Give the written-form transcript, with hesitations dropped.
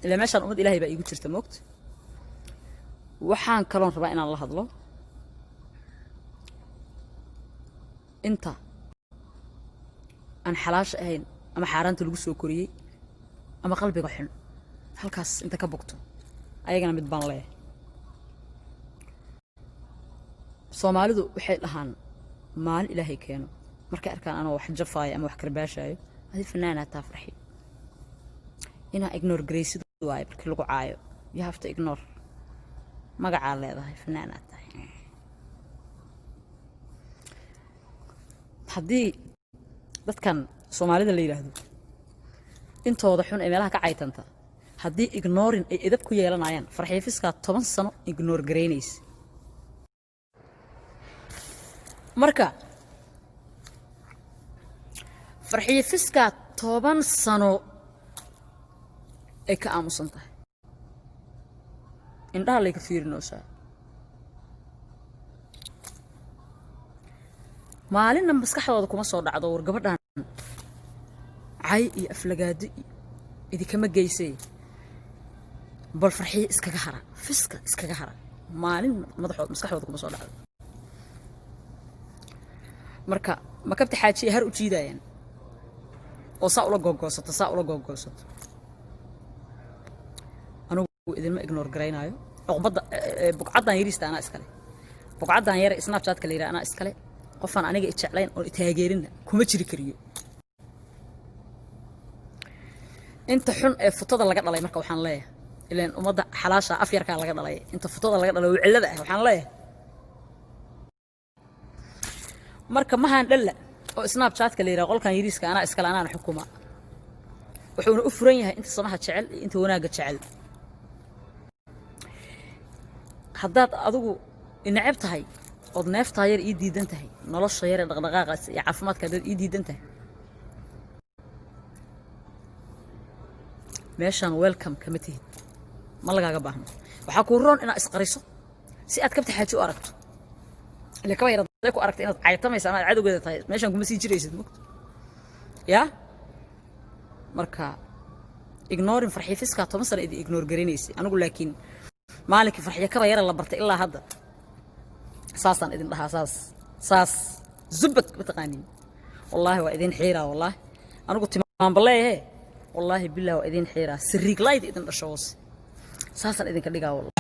إلا ماشان أمد إلهي بقى يقول شرت موقت وحان كلون ربعنا الله هذلو أنت أنا حلاش أهين أما حارنت الجسو كوري أما قلبي قحن هالكاس أنت كبقته أيجنا متبان له Soomaalidu waxay dhahaan maal ilaahay keeno marka arkaan ana wax jafaay ama wax karbaashayo hadii fanaana taa farxi ina ignore grace waay markii lagu caayo you have to ignore magaca leedahay fanaana tahay hadii dadkan Soomaalida la yiraahdo intooda xun ee meelaha ka caytanta hadii ignoring ay edab ku yeelanayaan farxiifiska 10 sano ignore graynaysa marka farxiifiska 10 sano ay ka aamusan tahay indhaha la ka fiirinaysaa maalin maskaxdooda kuma soo dhacdo war gabadhan cay iyo aflagaadi idikama geysay bal farxii iskaga hara fiska iskaga hara maalin madaxooda maskaxdooda kuma soo dhacdo marka ma kabta xaaji har u jiidayaan oo saa ula googoosato anigu idinma ignore garaynayo uqbada buqcadan yariista ana iskale buqcadan yar snapchat ka leeyahay ana iskale qofan aniga jeclayn oo taageerina kuma jiri kariyo inta xun ee fotada laga dhalay marka waxaan leeyahay ileen umada xalaasha afyarka laga dhalay inta fotada laga dhalay cilada ah waxaan leeyahay marka ma haan dhalla oo snapchat ka leeyahay qolkan yariiska ana iskala ana xukuma wuxuu u furan yahay inta samaha jecel inta wanaaga jecel haddaad adigu inacab tahay oo neefta yar ii diidan tahay nolosha yar dhaqdhaqaaqaas iyo caafimaadka dad ii diidan tahay meeshan welcome kama tihid ma lagaaga baahno waxa ku roon inaad isqariso si aad kabta xaaji u aragto اللي كمان يرضيكوا أركت إنه عيطمي سامع عدو كده طيب ماشي نقوم نسيج ريسد مكت يا مركا إجنورين فرحي فيسكا تومسر إدي إجنور جرينيسي أنا أقول لكن مالك فرحي كبا يرى الله برت إلا هذا أساسا إذن لها أساس زبط بتقاني والله وإذن حيرة والله أنا قلت ما بالله هي والله بالله وإذن حيرة سريك لايد إذن الشوص أساسا إذن كليقا والله